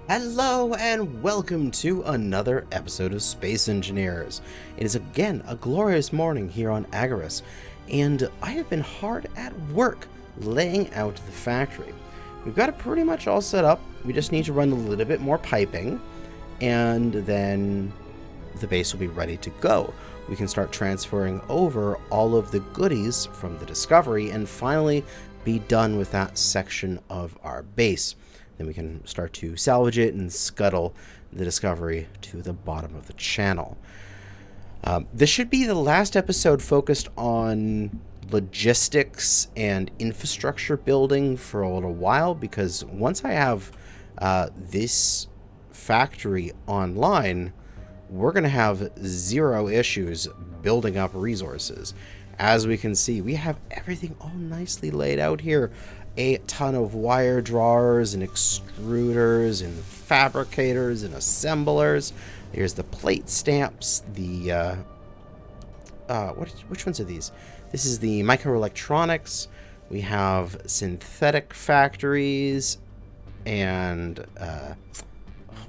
Hello and welcome to another episode of Space Engineers. It is again a glorious morning here on Agaris, and I have been hard at work laying out the factory. We've got it pretty much all set up. We just need to run a little bit more piping, and then the base will be ready to go. We can start transferring over all of the goodies from the Discovery and finally be done with that section of our base. Then we can start to salvage it and scuttle the Discovery to the bottom of the channel. This should be the last episode focused on logistics and infrastructure building for a little while, because once I have this factory online, we're going to have zero issues building up resources. As we can see, we have everything all nicely laid out here. A ton of wire drawers and extruders and fabricators and assemblers. Here's the plate stamps. The which ones are these? This is the microelectronics. We have synthetic factories and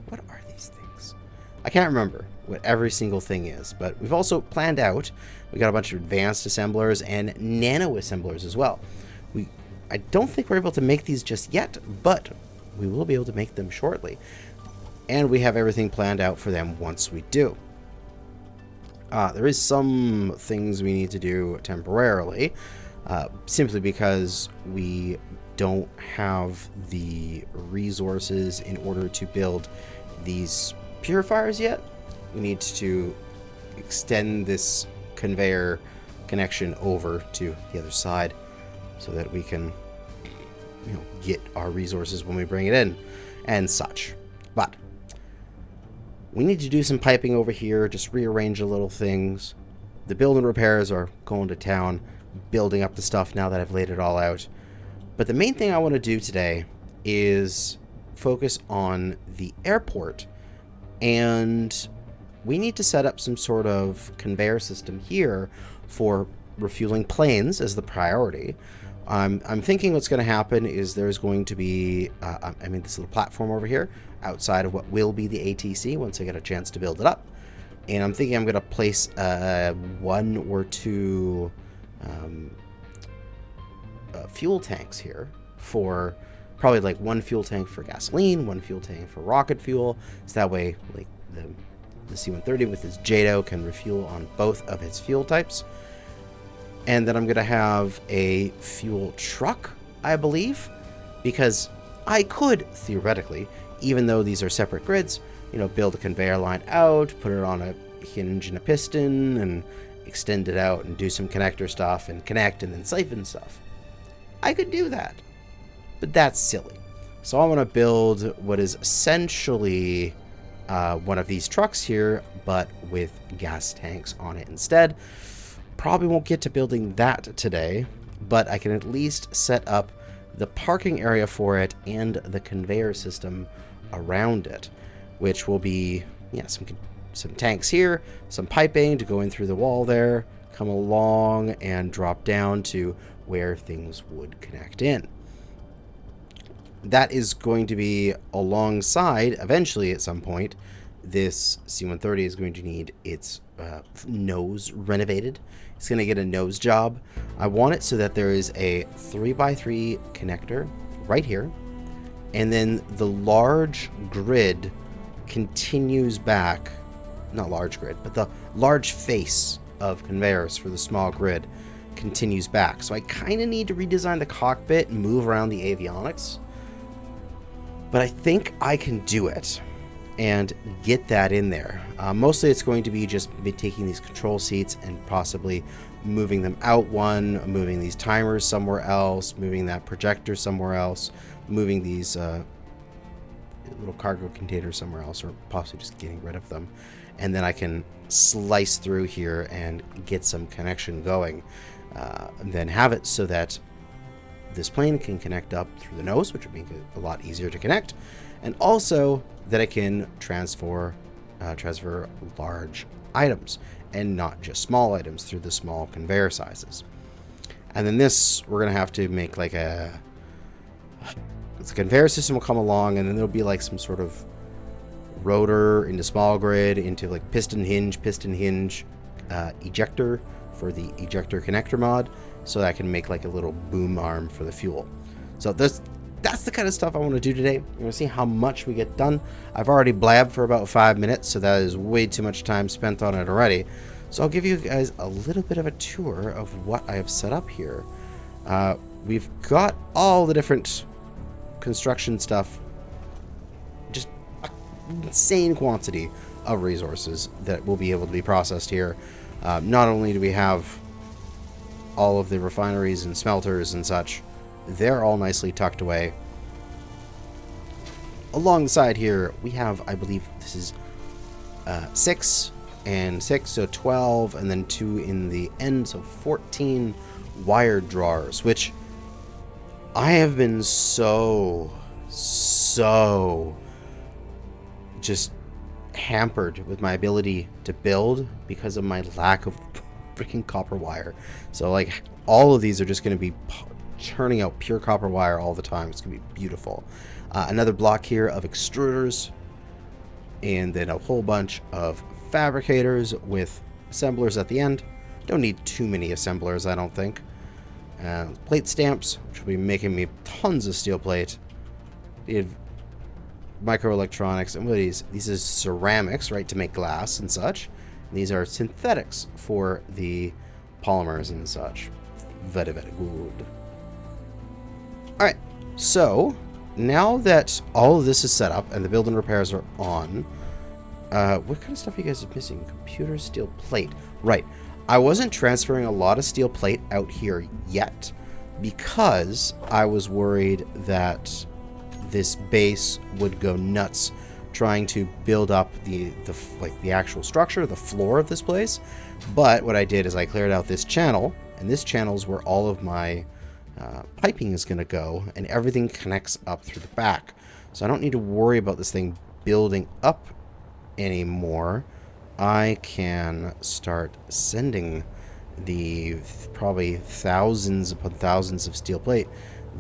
what are these things? I can't remember what every single thing is, but we've also planned out. We got a bunch of advanced assemblers and nano assemblers as well. I don't think we're able to make these just yet, but we will be able to make them shortly. And we have everything planned out for them once we do. There is some things we need to do temporarily, simply because we don't have the resources in order to build these purifiers yet. We need to extend this conveyor connection over to the other side so that we can get our resources when we bring it in and such. But we need to do some piping over here, just rearrange a little things. The build and repairs are going to town, building up the stuff now that I've laid it all out. But the main thing I want to do today is focus on the airport, and we need to set up some sort of conveyor system here for refueling planes as the priority. I'm thinking what's going to happen is there's going to be, this little platform over here outside of what will be the ATC once I get a chance to build it up. And I'm thinking I'm going to place one or two fuel tanks here for probably like one fuel tank for gasoline, one fuel tank for rocket fuel. So that way, like the C-130 with its JATO can refuel on both of its fuel types. And then I'm going to have a fuel truck, I believe, because I could, theoretically, even though these are separate grids, build a conveyor line out, put it on a hinge and a piston, and extend it out and do some connector stuff and connect and then siphon stuff. I could do that, but that's silly. So I want to build what is essentially one of these trucks here, but with gas tanks on it instead. Probably won't get to building that today, but I can at least set up the parking area for it and the conveyor system around it, which will be some tanks here, some piping to go in through the wall there, come along and drop down to where things would connect in. That is going to be alongside, eventually at some point, this C-130 is going to need its nose renovated. It's going to get a nose job. I want it so that there is a 3x3 connector right here, and then the large grid continues back, not large grid, but the large face of conveyors for the small grid continues back. So I kind of need to redesign the cockpit and move around the avionics, but I think I can do it and get that in there. Mostly it's going to be just taking these control seats and possibly moving them out one, moving these timers somewhere else, moving that projector somewhere else, moving these little cargo containers somewhere else, or possibly just getting rid of them. And then I can slice through here and get some connection going, and then have it so that this plane can connect up through the nose, which would make it a lot easier to connect, and also that it can transfer large items and not just small items through the small conveyor sizes. And then this, we're going to have to make like a the conveyor system will come along, and then there'll be like some sort of rotor into small grid, into like piston hinge ejector for the ejector connector mod, so that I can make like a little boom arm for the fuel. So that's the kind of stuff I want to do today. We're going to see how much we get done. I've already blabbed for about 5 minutes, so that is way too much time spent on it already. So I'll give you guys a little bit of a tour of what I have set up here. We've got all the different construction stuff, just an insane quantity of resources that will be able to be processed here. Not only do we have all of the refineries and smelters and such, they're all nicely tucked away. Along the side here, we have, I believe this is 6 and 6, so 12, and then 2 in the end, so 14 wire drawers, which I have been so just hampered with my ability to build because of my lack of freaking copper wire. So like all of these are just going to be churning out pure copper wire all the time. It's going to be beautiful. Another block here of extruders, and then a whole bunch of fabricators with assemblers at the end. Don't need too many assemblers, I don't think. Plate stamps, which will be making me tons of steel plate. Microelectronics, and what are these? These is ceramics, right, to make glass and such. And these are synthetics for the polymers and such. Very, very good. Alright, so now that all of this is set up and the build and repairs are on, what kind of stuff are you guys missing? Computer, steel plate. Right. I wasn't transferring a lot of steel plate out here yet because I was worried that this base would go nuts trying to build up the actual structure, the floor of this place. But what I did is I cleared out this channel, and this channel is where all of my piping is going to go, and everything connects up through the back. So I don't need to worry about this thing building up anymore. I can start sending the probably thousands upon thousands of steel plate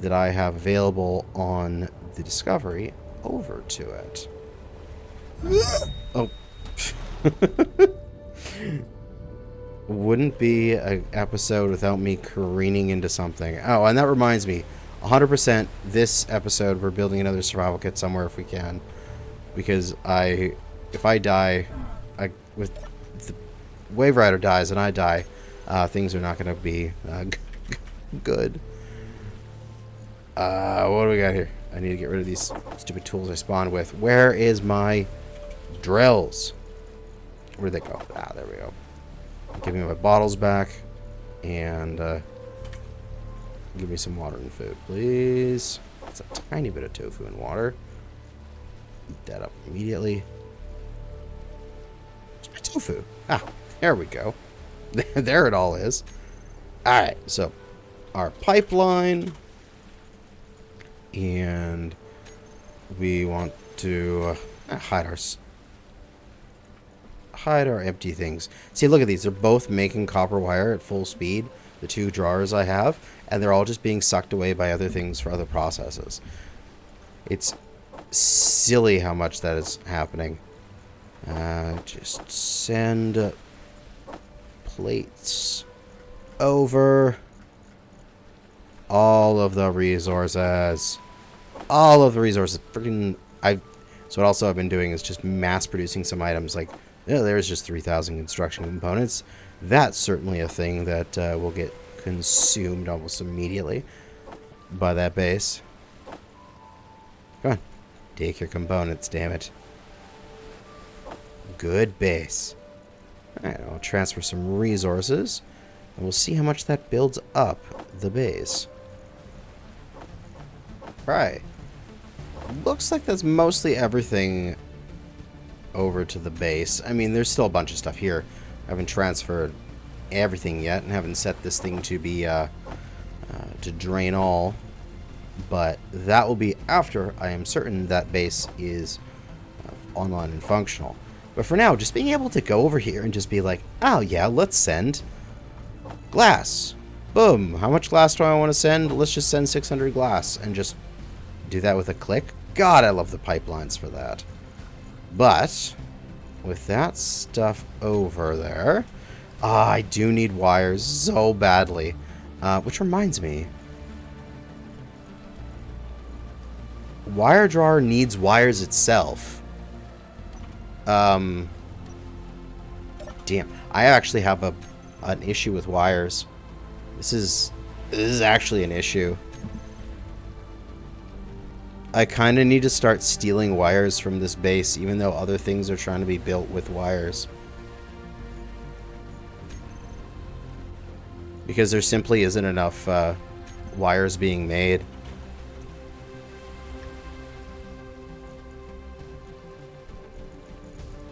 that I have available on the Discovery over to it. Oh. Wouldn't be an episode without me careening into something. Oh, and that reminds me, 100% this episode we're building another survival kit somewhere if we can, because if I die, with the Wave Rider dies and I die, things are not going to be good. What do we got here? I need to get rid of these stupid tools I spawned with. Where is my drills? Where'd they go? Ah, there we go. Give me my bottles back, and give me some water and food, please. That's a tiny bit of tofu and water. Eat that up immediately. Tofu. Ah, there we go. There it all is. Alright, so our pipeline, and we want to hide our empty things. See, look at these. They're both making copper wire at full speed, the 2 drawers I have, and they're all just being sucked away by other things for other processes. It's silly how much that is happening. Just send plates over. All of the resources. All of the resources. Freaking, so what also I've been doing is just mass producing some items. Like, there's just 3,000 construction components. That's certainly a thing that will get consumed almost immediately by that base. Come on. Take your components, damn it. Good base. Alright, I'll transfer some resources, and we'll see how much that builds up the base. Right. Looks like that's mostly everything over to the base. I mean, there's still a bunch of stuff here. I haven't transferred everything yet, and haven't set this thing to be to drain all. But that will be after I am certain that base is online and functional. But for now, just being able to go over here and just be like, oh yeah, let's send glass. Boom. How much glass do I want to send? Let's just send 600 glass and just do that with a click. God, I love the pipelines for that. But with that stuff over there, I do need wires so badly. Which reminds me, wire drawer needs wires itself. Damn, I actually have an issue with wires. This is actually an issue. I kind of need to start stealing wires from this base, even though other things are trying to be built with wires. Because there simply isn't enough wires being made.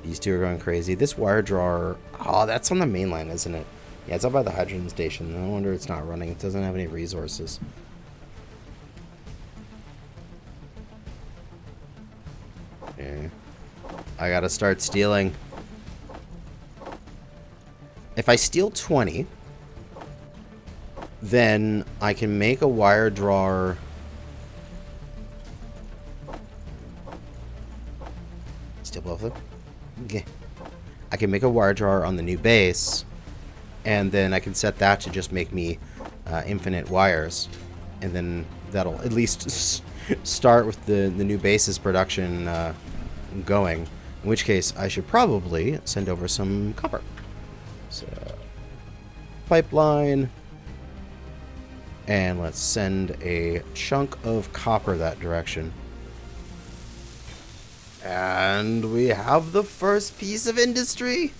These two are going crazy. This wire drawer... Oh, that's on the main line, isn't it? Yeah, it's up by the hydrogen station. No wonder it's not running. It doesn't have any resources. Okay. I gotta start stealing. If I steal 20, then I can make a wire drawer... Still above them? Okay. I can make a wire drawer on the new base, and then I can set that to just make me infinite wires, and then that'll at least start with the new base's production going, in which case I should probably send over some copper. So, pipeline, and let's send a chunk of copper that direction. And we have the first piece of industry.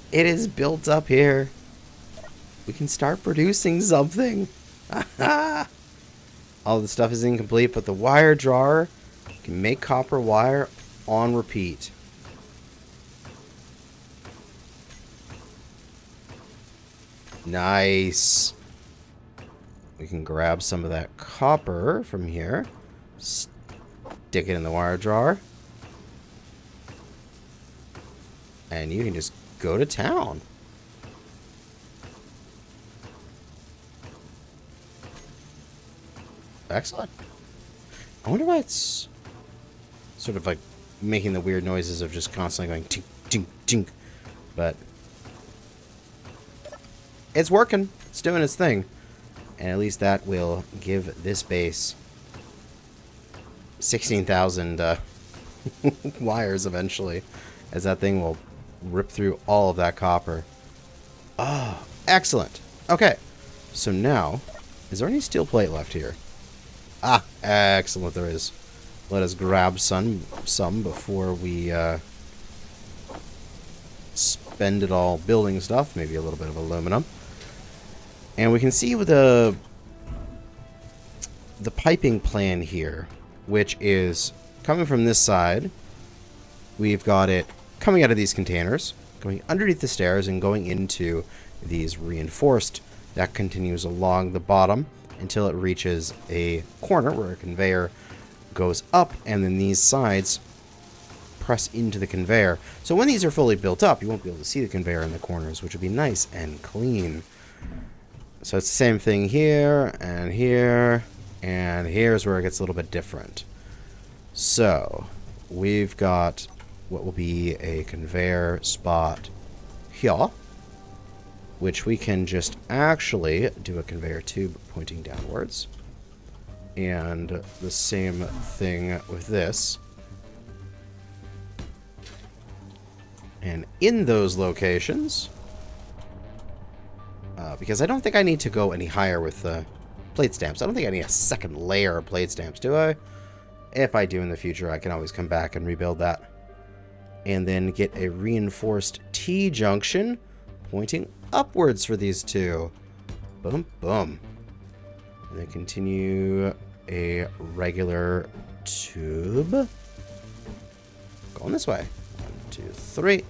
It is built up here. We can start producing something. All the stuff is incomplete, but the wire drawer can make copper wire on repeat. Nice. We can grab some of that copper from here. Stick it in the wire drawer. And you can just go to town. Excellent. I wonder why it's sort of like making the weird noises of just constantly going tink, tink, tink. But it's working. It's doing its thing. And at least that will give this base 16,000 wires eventually, as that thing will rip through all of that copper. Oh, excellent. Okay, so now, is there any steel plate left here? Ah, excellent, there is. Let us grab some before we spend it all building stuff. Maybe a little bit of aluminum. And we can see with the piping plan here, which is coming from this side. We've got it coming out of these containers, going underneath the stairs, and going into these reinforced. That continues along the bottom until it reaches a corner where a conveyor goes up, and then these sides press into the conveyor. So when these are fully built up, you won't be able to see the conveyor in the corners, which would be nice and clean. So it's the same thing here, and here, and here's where it gets a little bit different. So we've got what will be a conveyor spot here, which we can just actually do a conveyor tube pointing downwards. And the same thing with this. And in those locations, because I don't think I need to go any higher with the plate stamps. I don't think I need a second layer of plate stamps, do I? If I do in the future, I can always come back and rebuild that. And then get a reinforced T-junction pointing upwards for these two. Boom, boom. And then continue a regular tube. Going this way. 1, 2, 3.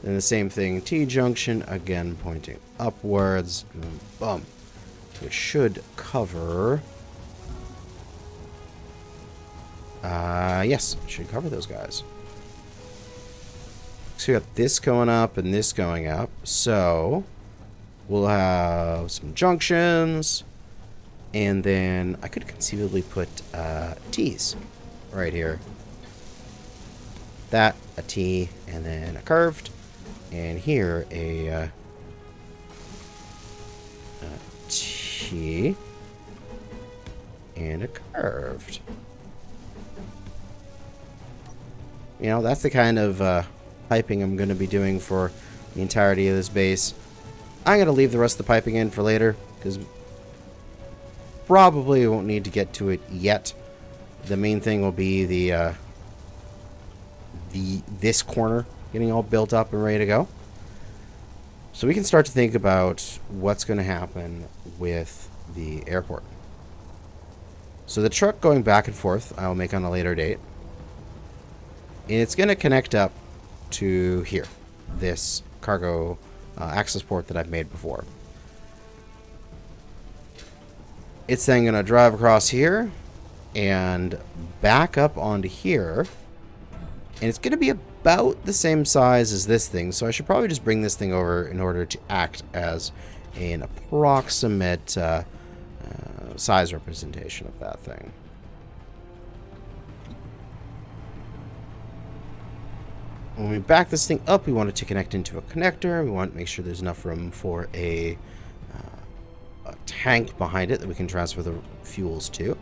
Then the same thing, T-junction, again pointing upwards. Boom, boom. Which should cover... yes, it should cover those guys. So we got this going up and this going up. So we'll have some junctions. And then I could conceivably put T's right here. That, a T, and then a curved. And here, a T, and a curved. You know, that's the kind of piping I'm going to be doing for the entirety of this base. I'm going to leave the rest of the piping in for later, because probably won't need to get to it yet. The main thing will be this corner getting all built up and ready to go. So we can start to think about what's going to happen with the airport. So the truck going back and forth, I'll make on a later date. And it's going to connect up to here, this cargo access port that I've made before. It's then going to drive across here and back up onto here. And it's going to be about the same size as this thing, so I should probably just bring this thing over in order to act as an approximate size representation of that thing. When we back this thing up, we want it to connect into a connector. We want to make sure there's enough room for a tank behind it that we can transfer the fuels to.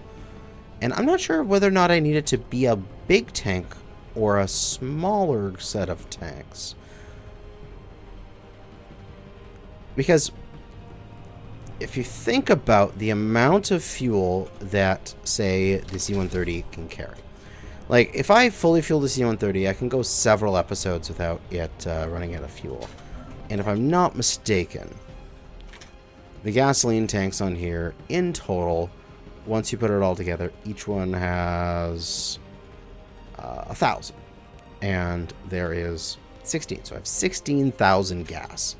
And I'm not sure whether or not I need it to be a big tank or a smaller set of tanks. Because if you think about the amount of fuel that, say, the C-130 can carry. Like, if I fully fuel the C-130, I can go several episodes without it running out of fuel. And if I'm not mistaken, the gasoline tanks on here, in total, once you put it all together, each one has 1,000. And there is 16. So I have 16,000 gas.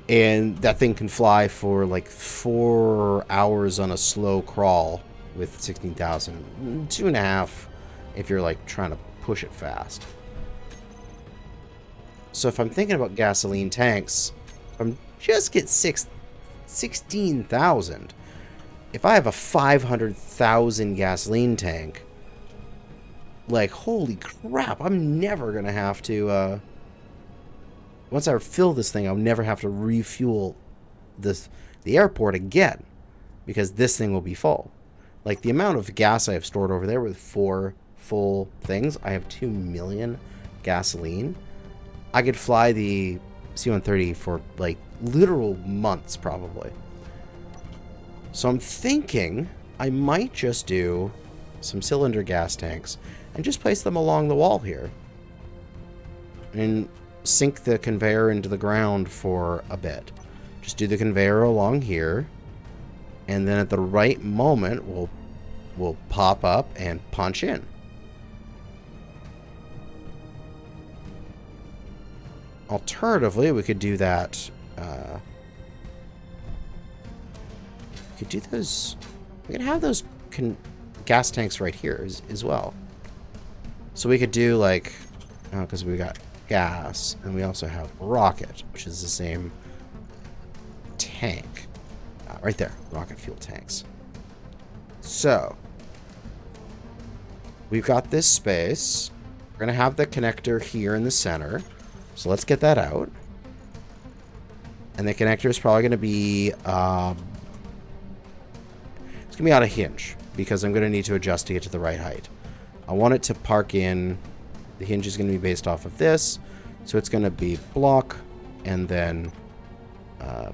And that thing can fly for like 4 hours on a slow crawl with 16,000. 2.5 if you're like trying to push it fast. So if I'm thinking about gasoline tanks, I'm just get 16,000. If I have a 500,000 gasoline tank, like, holy crap, I'm never going to have to, once I fill this thing, I'll never have to refuel the airport again, because this thing will be full. Like, the amount of gas I have stored over there with 4 full things, I have 2 million gasoline. I could fly the C-130 for, like, literal months, probably. So I'm thinking I might just do some cylinder gas tanks and just place them along the wall here. And sink the conveyor into the ground for a bit. Just do the conveyor along here. And then at the right moment, we'll pop up and punch in. Alternatively, we could do that. We could do those. We could have those gas tanks right here as well. So we could do like, because we got gas, and we also have rocket, which is the same tank. Right there, rocket fuel tanks. So we've got this space. We're going to have the connector here in the center. So let's get that out. And the connector is probably going to be, it's going to be on a hinge, because I'm going to need to adjust to get to the right height. I want it to park in, the hinge is going to be based off of this. So it's going to be block, and then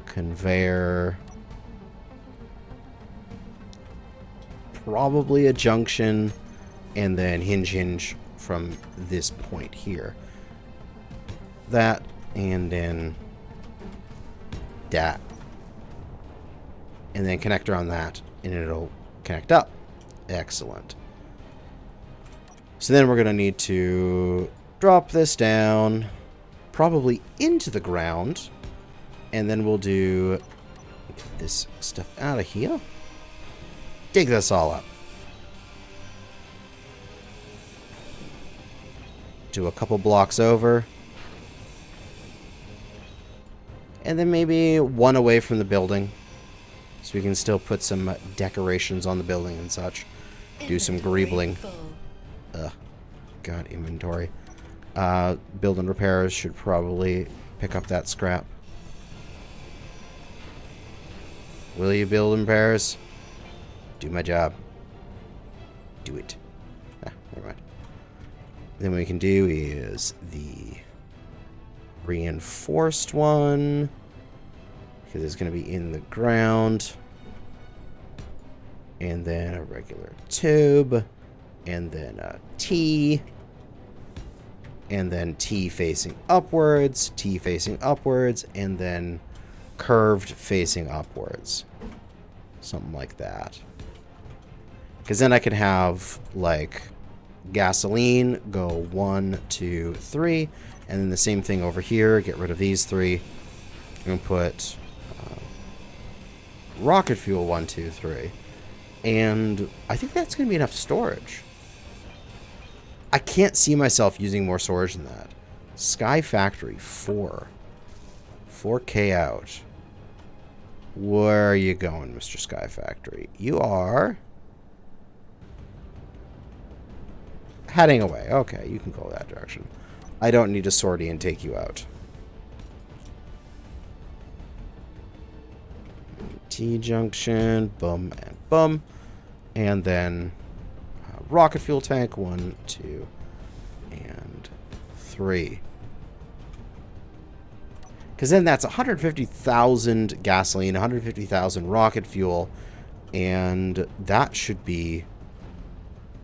conveyor, probably a junction, and then hinge from this point here. That, and then that, and then connector on that, and it'll connect up. Excellent. So then we're going to need to drop this down, probably into the ground, and then we'll do get this stuff out of here. Dig this all up. Do a couple blocks over. And then maybe one away from the building. So we can still put some decorations on the building and such. Do some greebling. Ugh. God, inventory. Build and repairs should probably pick up that scrap. Will you build and repairs? Do my job. Do it. Ah, never mind. Then what we can do is the reinforced one, because it's going to be in the ground. And then a regular tube. And then a T. And then T facing upwards. T facing upwards. And then curved facing upwards. Something like that. Because then I could have, like, gasoline go 1, 2, 3. And then the same thing over here. Get rid of these 3. And put rocket fuel 1, 2, 3. And I think that's going to be enough storage. I can't see myself using more storage than that. Sky Factory 4. 4K out. Where are you going, Mr. Sky Factory? You are heading away. Okay, you can go that direction. I don't need a sortie and take you out. T-junction, boom and boom. And then rocket fuel tank, 1, 2, and 3. Because then that's 150,000 gasoline, 150,000 rocket fuel, and that should be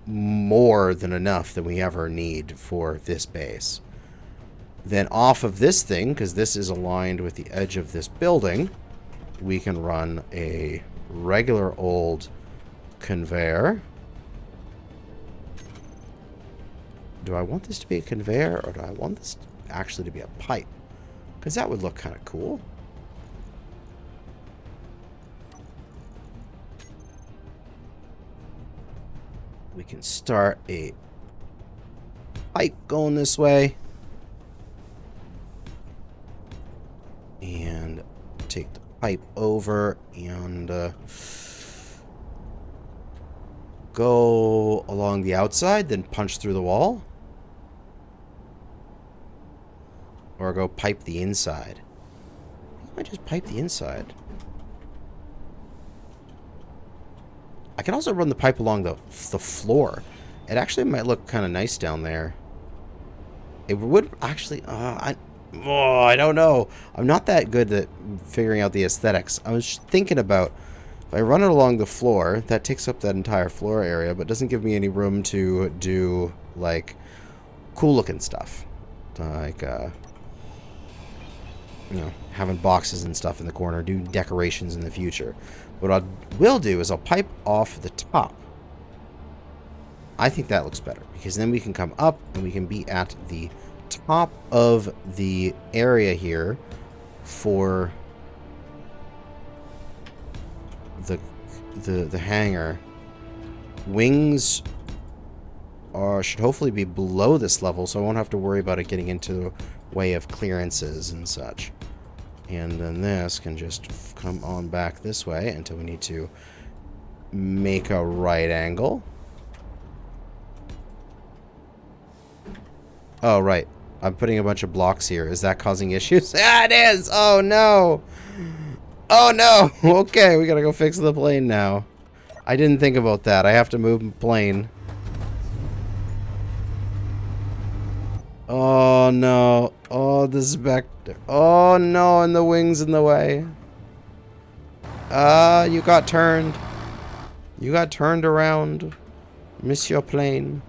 more than enough than we ever need for this base. Then off of this thing, because this is aligned with the edge of this building, we can run a regular old conveyor. Do I want this to be a conveyor, or do I want this actually to be a pipe? Because that would look kind of cool. We can start a pipe going this way. And take the pipe over and go along the outside, then punch through the wall. Or go pipe the inside. I might just pipe the inside. I can also run the pipe along the floor. It actually might look kind of nice down there. It would actually... I don't know. I'm not that good at figuring out the aesthetics. I was thinking about... If I run it along the floor, that takes up that entire floor area, but doesn't give me any room to do, like, cool-looking stuff. Like, you know, having boxes and stuff in the corner, do decorations in the future. What I will do is I'll pipe off the top. I think that looks better, because then we can come up and we can be at the top of the area here for the hangar. Wings should hopefully be below this level, so I won't have to worry about it getting into the way of clearances and such. And then this can just come on back this way until we need to make a right angle. Oh, right. I'm putting a bunch of blocks here. Is that causing issues? Yeah, it is! Oh, no! Oh, no! Okay, we gotta go fix the plane now. I didn't think about that. I have to move the plane. Oh, no. Oh, the Spectre. Oh, no, and the wing's in the way. You got turned. You got turned around. Miss your plane.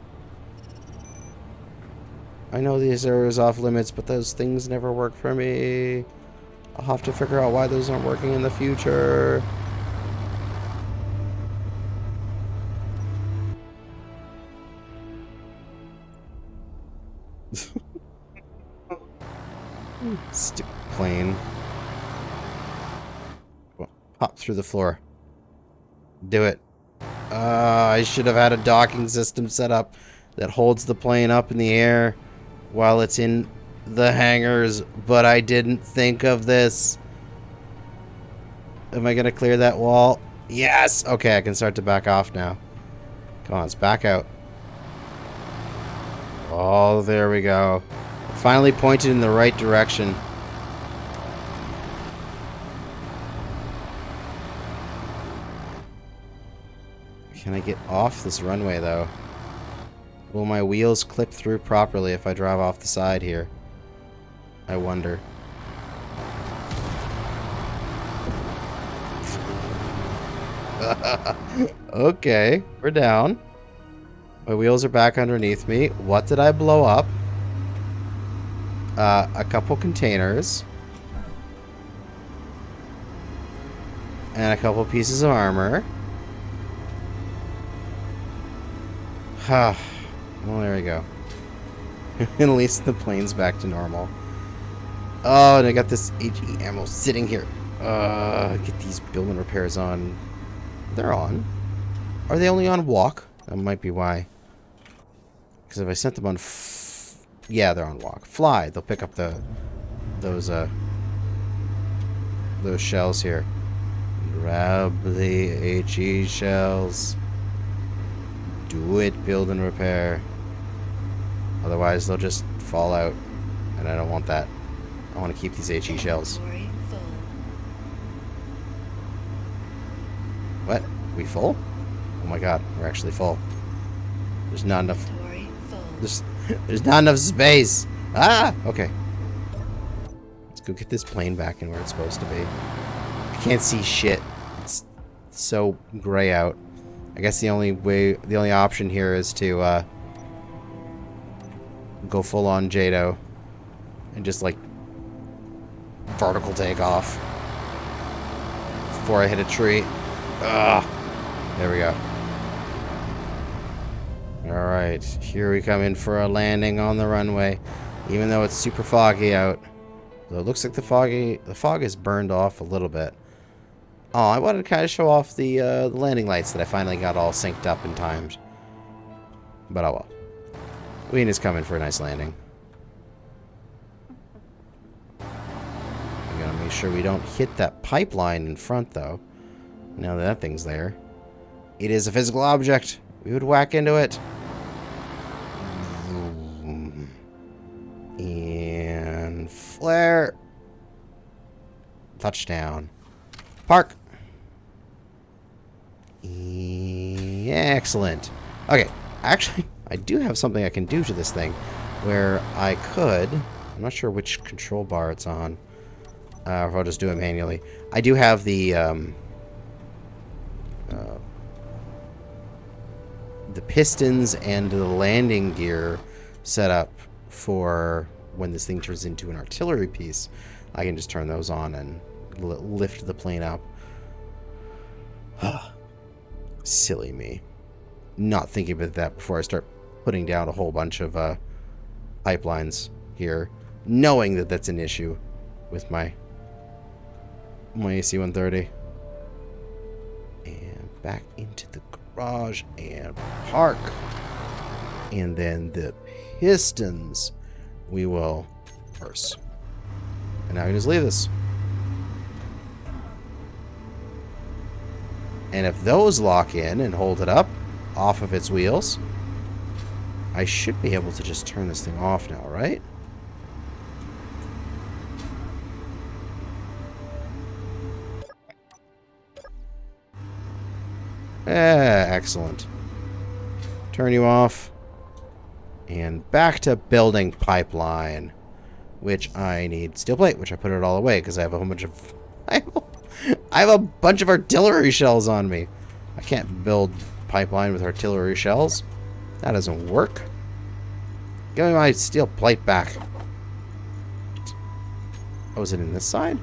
I know these areas off limits, but those things never work for me. I'll have to figure out why those aren't working in the future. Stupid plane. Well, hop through the floor. Do it. I should have had a docking system set up that holds the plane up in the air while it's in the hangars, but I didn't think of this. Am I going to clear that wall? Yes! Okay, I can start to back off now. Come on, let's back out. Oh, there we go. Finally pointed in the right direction. Can I get off this runway, though? Will my wheels clip through properly if I drive off the side here? I wonder. Okay, we're down. My wheels are back underneath me. What did I blow up? A couple containers. And a couple pieces of armor. Well, there we go. At least the plane's back to normal. Oh, and I got this HE ammo sitting here. Get these building repairs on. They're on. Are they only on walk? That might be why. Because if I sent them on... yeah, they're on walk. Fly. They'll pick up those shells here. Grab the HE shells. Do it, build and repair. Otherwise, they'll just fall out. And I don't want that. I want to keep these HE shells. What? We full? Oh my god, we're actually full. There's not enough. There's not enough space. Ah! Okay. Let's go get this plane back in where it's supposed to be. I can't see shit. It's so gray out. I guess the only option here is to go full on JADO and just like vertical takeoff before I hit a tree. Ugh. There we go. Alright, here we come in for a landing on the runway, even though it's super foggy out. So it looks like the fog is burned off a little bit. Oh, I wanted to kind of show off the landing lights that I finally got all synced up and timed. But oh well. Ween is coming for a nice landing. I'm gonna make sure we don't hit that pipeline in front, though. Now that thing's there. It is a physical object. We would whack into it. And flare. Touchdown. Park. Excellent. Okay, actually, I do have something I can do to this thing where I could... I'm not sure which control bar it's on. Or if I'll just do it manually. I do have the pistons and the landing gear set up for when this thing turns into an artillery piece. I can just turn those on and lift the plane up. Silly me. Not thinking about that before I start putting down a whole bunch of pipelines here, knowing that that's an issue with my AC-130. And back into the garage and park. And then the pistons we will reverse. And now we just leave this. And if those lock in and hold it up off of its wheels, I should be able to just turn this thing off now, right? Excellent. Turn you off. And back to building pipeline, which I need steel plate, which I put it all away because I have a whole bunch of... I have a bunch of artillery shells on me. I can't build pipeline with artillery shells. That doesn't work. Give me my steel plate back. Oh, is it in this side?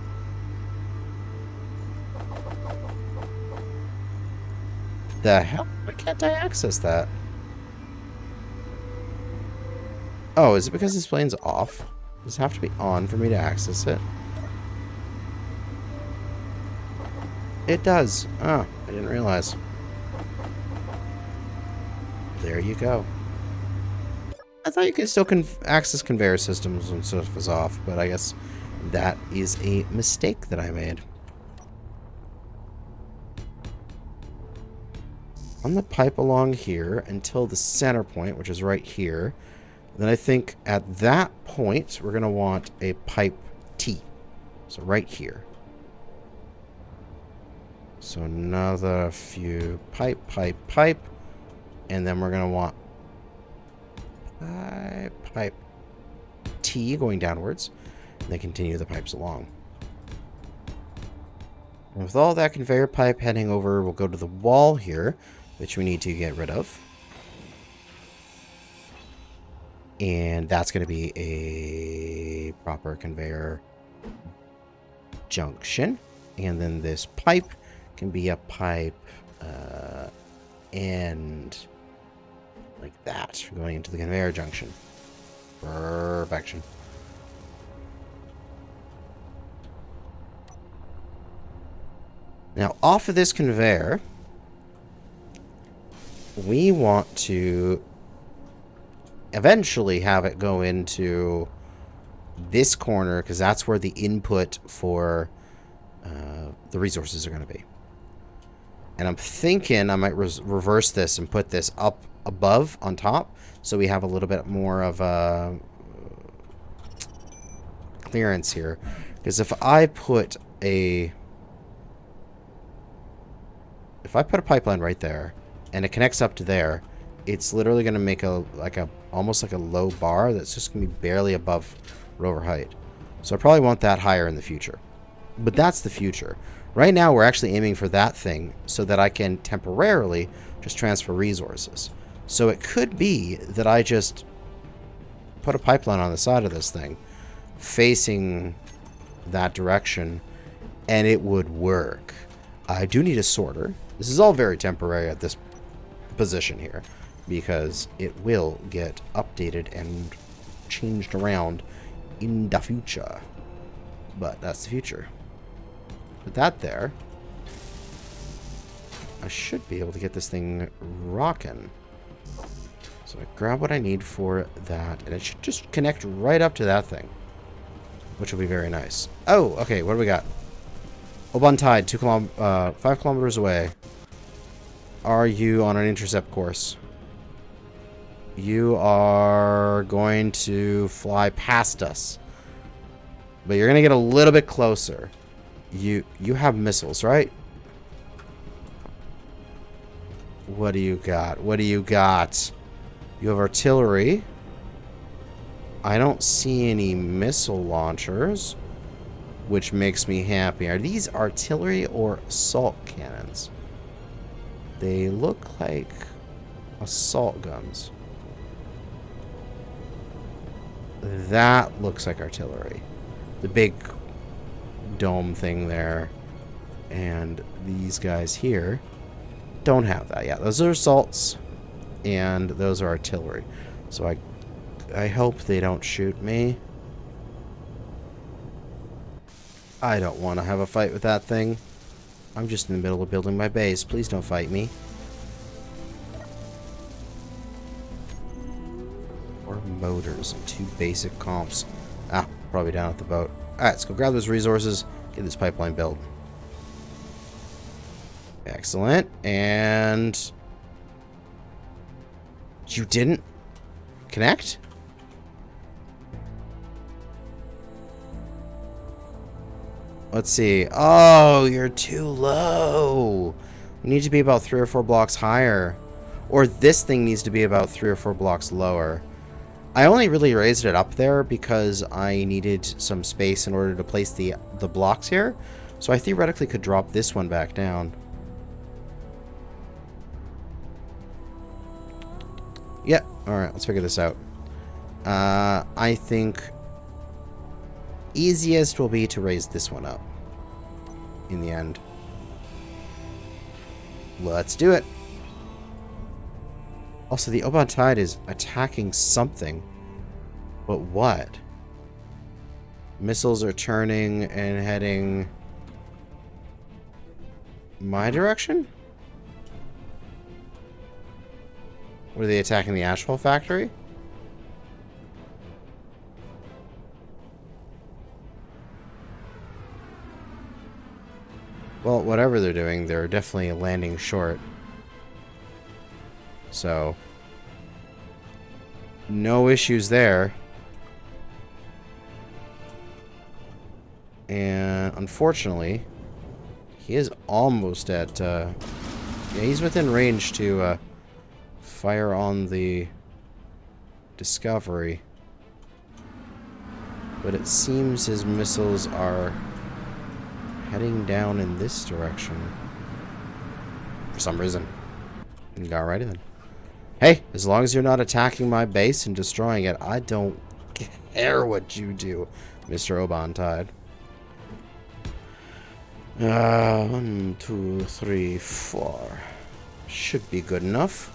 The hell? Why can't I access that? Oh, is it because this plane's off? Does it have to be on for me to access it? It does. Oh, I didn't realize. There you go. I thought you could still access conveyor systems when stuff is off, but I guess that is a mistake that I made. on the pipe along here until the center point, which is right here. Then I think at that point, we're going to want a pipe T. So right here. So another few pipe. And then we're going to want pipe T going downwards. And then continue the pipes along. And with all that conveyor pipe heading over, we'll go to the wall here, which we need to get rid of. And that's going to be a proper conveyor junction. And then this pipe can be a pipe end like that, going into the conveyor junction. Perfection. Now, off of this conveyor, we want to eventually have it go into this corner, because that's where the input for the resources are going to be. And I'm thinking I might reverse this and put this up above on top, so we have a little bit more of a clearance here. Because if I put a pipeline right there and it connects up to there, it's literally going to make almost like a low bar that's just going to be barely above rover height. So I probably want that higher in the future. But that's the future. Right now we're actually aiming for that thing so that I can temporarily just transfer resources. So it could be that I just put a pipeline on the side of this thing facing that direction and it would work. I do need a sorter. This is all very temporary at this position here, because it will get updated and changed around in the future. But that's the future. Put that there. I should be able to get this thing rocking. So I grab what I need for that, and it should just connect right up to that thing, which will be very nice. Oh, okay, what do we got? Oban Tide, 5 kilometers away. Are you on an intercept course? You are going to fly past us, but you're going to get a little bit closer. You have missiles, right? What do you got? What do you got? You have artillery. I don't see any missile launchers, which makes me happy. Are these artillery or assault cannons? They look like assault guns. That looks like artillery. The big dome thing there. And these guys here don't have that. Yeah, those are assaults. And those are artillery. So I hope they don't shoot me. I don't want to have a fight with that thing. I'm just in the middle of building my base. Please don't fight me. Or motors and 2 basic comps. Ah, probably down at the boat. Alright, let's go grab those resources. Get this pipeline built. Excellent. And you didn't connect? Let's see. Oh, you're too low. You need to be about 3 or 4 blocks higher. Or this thing needs to be about 3 or 4 blocks lower. I only really raised it up there because I needed some space in order to place the blocks here. So I theoretically could drop this one back down. Yeah. Alright, let's figure this out. I think easiest will be to raise this one up in the end. Let's do it. Also, the Oban Tide is attacking something. But what? Missiles are turning and heading my direction? Were they attacking the asphalt factory? Well, whatever they're doing, they're definitely landing short. So, no issues there. And unfortunately, he is almost at, yeah, he's within range to fire on the Discovery. But it seems his missiles are heading down in this direction. For some reason. Alrighty then. Hey, as long as you're not attacking my base and destroying it, I don't care what you do, Mr. Obantide. 1, 2, 3, 4. Should be good enough.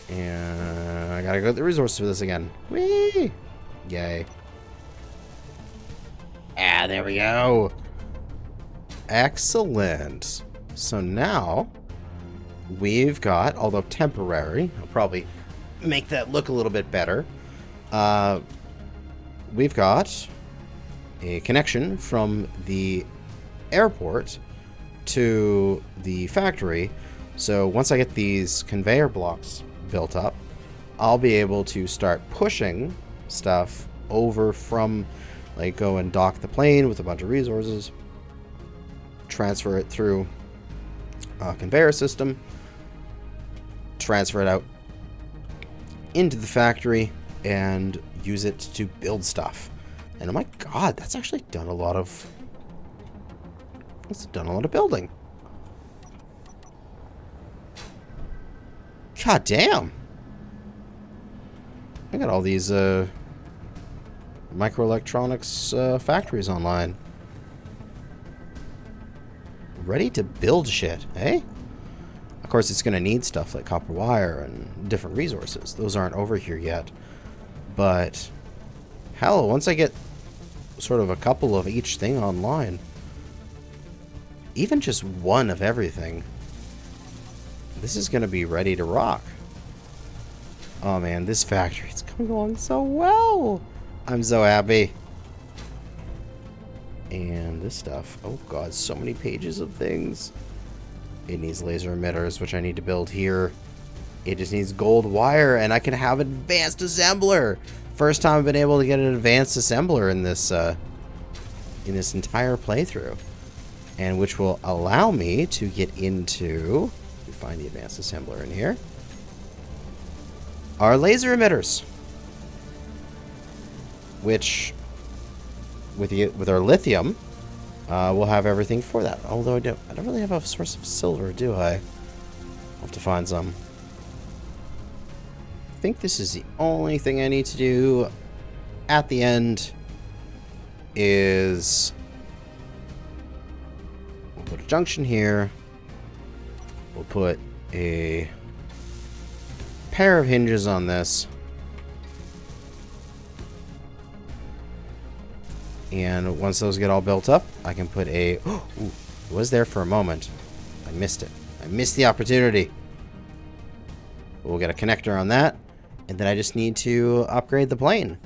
And I gotta go to the resources for this again. Whee! Yay. Ah, there we go. Excellent. So now we've got, although temporary, I'll probably make that look a little bit better. We've got a connection from the airport to the factory. So once I get these conveyor blocks built up, I'll be able to start pushing stuff over from, like, go and dock the plane with a bunch of resources, transfer it through a conveyor system, transfer it out into the factory, and use it to build stuff. And oh my god, that's actually done a lot of... It's done a lot of building. God damn. I got all these microelectronics factories online. Ready to build shit, eh? Of course, it's going to need stuff like copper wire and different resources. Those aren't over here yet. But, hell, once I get sort of a couple of each thing online, even just one of everything, this is going to be ready to rock. Oh man, this factory, it's coming along so well. I'm so happy. And this stuff, oh god, so many pages of things. It needs laser emitters, which I need to build here. It just needs gold wire, and I can have an advanced assembler. First time I've been able to get an advanced assembler in this entire playthrough. And which will allow me to get into, let me find the advanced assembler in here, our laser emitters. Which, with our lithium, we'll have everything for that. Although I don't really have a source of silver, do I? I'll have to find some. I think this is the only thing I need to do at the end is... Put a junction here. We'll put a pair of hinges on this. And once those get all built up, I can put a... Ooh, it was there for a moment. I missed it. I missed the opportunity. We'll get a connector on that. And then I just need to upgrade the plane.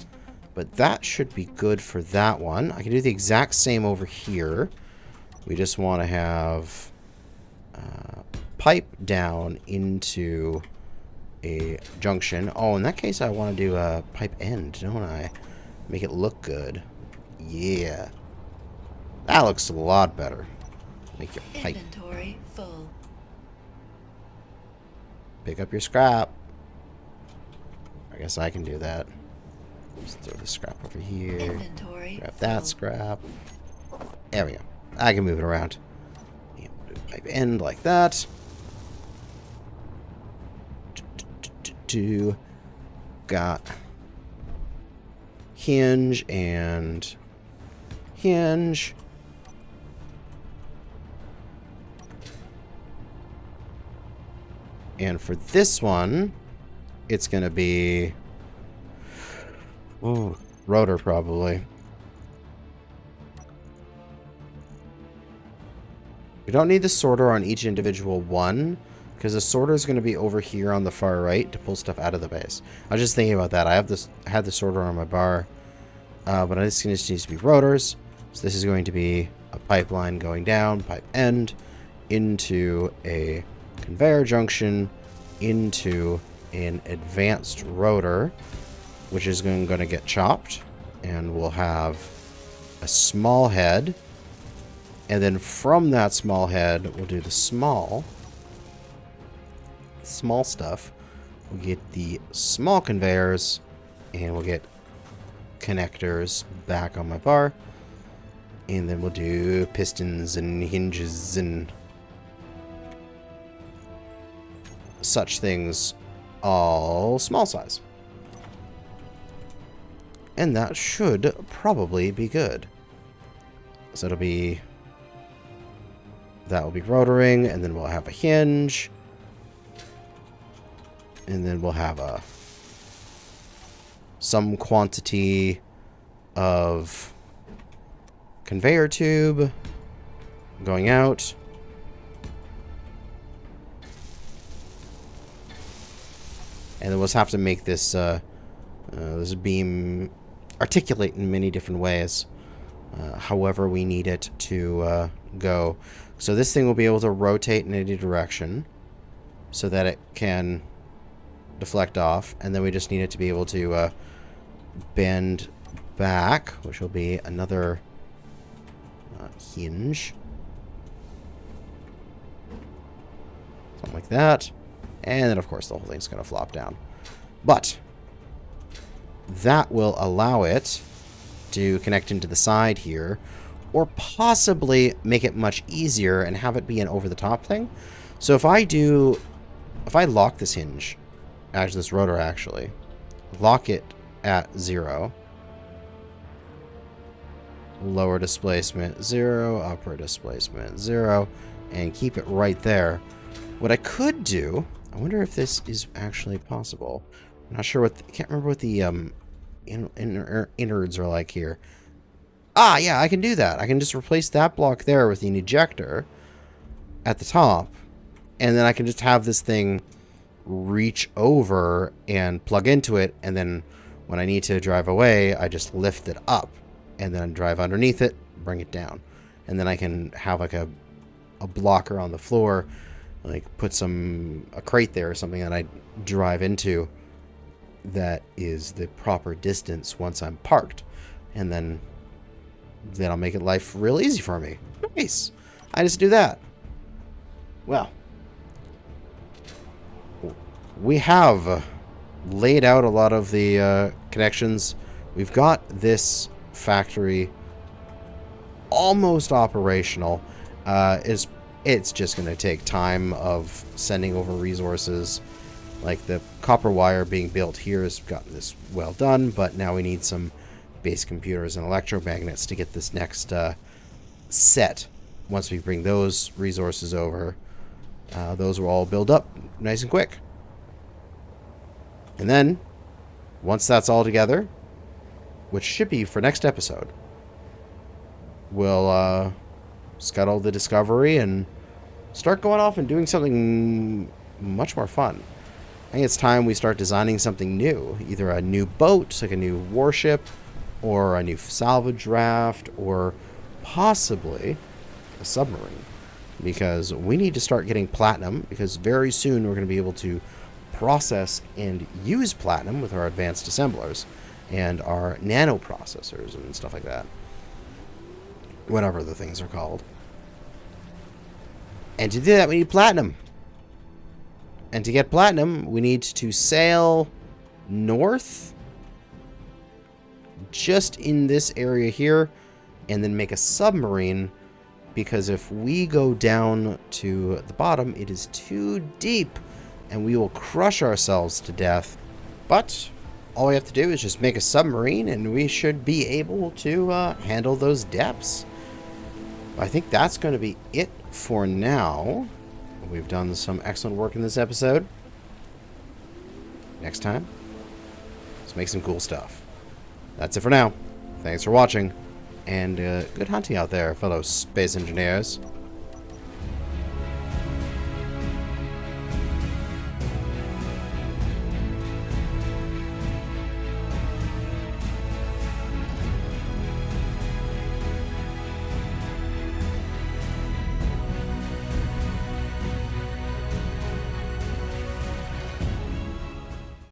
But that should be good for that one. I can do the exact same over here. We just want to have pipe down into a junction. Oh, in that case, I want to do a pipe end, don't I? Make it look good. Yeah. That looks a lot better. Make your pipe. Inventory full. Pick up your scrap. I guess I can do that. Just throw the scrap over here. Inventory Grab that scrap. There we go. I can move it around. Pipe end like that. Got hinge and hinge. And for this one, it's going to be rotor probably. We don't need the sorter on each individual one, because the sorter is going to be over here on the far right to pull stuff out of the base. I was just thinking about that. I had the sorter on my bar, but this needs to be rotors. So this is going to be a pipeline going down, pipe end, into a conveyor junction, into an advanced rotor, which is going to get chopped, and we'll have a small head, and then from that small head we'll do the small stuff. We'll get the small conveyors, and we'll get connectors back on my bar, and then we'll do pistons and hinges and such things, all small size. And that should probably be good. So that will be rotoring, and then we'll have a hinge, and then we'll have some quantity of conveyor tube going out. And then we'll just have to make this this beam articulate in many different ways, however we need it to go. So this thing will be able to rotate in any direction so that it can deflect off, and then we just need it to be able to bend back, which will be another hinge. Something like that. And then, of course, the whole thing's going to flop down. But that will allow it to connect into the side here, or possibly make it much easier and have it be an over-the-top thing. So if I lock this hinge, this rotor actually, lock it at 0, lower displacement 0, upper displacement 0, and keep it right there. What I could do, I wonder if this is actually possible. I'm not sure I can't remember what the innards are like here. Ah, yeah, I can do that. I can just replace that block there with an ejector at the top, and then I can just have this thing reach over and plug into it, and then when I need to drive away, I just lift it up and then drive underneath it, bring it down. And then I can have like a blocker on the floor, like put a crate there or something that I drive into that is the proper distance once I'm parked. And then that'll make it life real easy for me. Nice. I just do that. Well, we have laid out a lot of the connections. We've got this factory almost operational. It's just going to take time of sending over resources. Like the copper wire being built here has gotten this well done, but now we need some base computers and electromagnets to get this next set. Once we bring those resources over, those will all build up nice and quick. And then, once that's all together, which should be for next episode, we'll scuttle the Discovery and start going off and doing something much more fun. I think it's time we start designing something new. Either a new boat, like a new warship, or a new salvage raft, or possibly a submarine. Because we need to start getting platinum, because very soon we're going to be able to process and use platinum with our advanced assemblers and our nano processors and stuff like that. Whatever the things are called. And to do that, we need platinum. And to get platinum, we need to sail north, just in this area here, and then make a submarine, because if we go down to the bottom, it is too deep, and we will crush ourselves to death. But all we have to do is just make a submarine, and we should be able to handle those depths. I think that's going to be it for now. We've done some excellent work in this episode. Next time, let's make some cool stuff. That's it for now. Thanks for watching, and good hunting out there, fellow space engineers.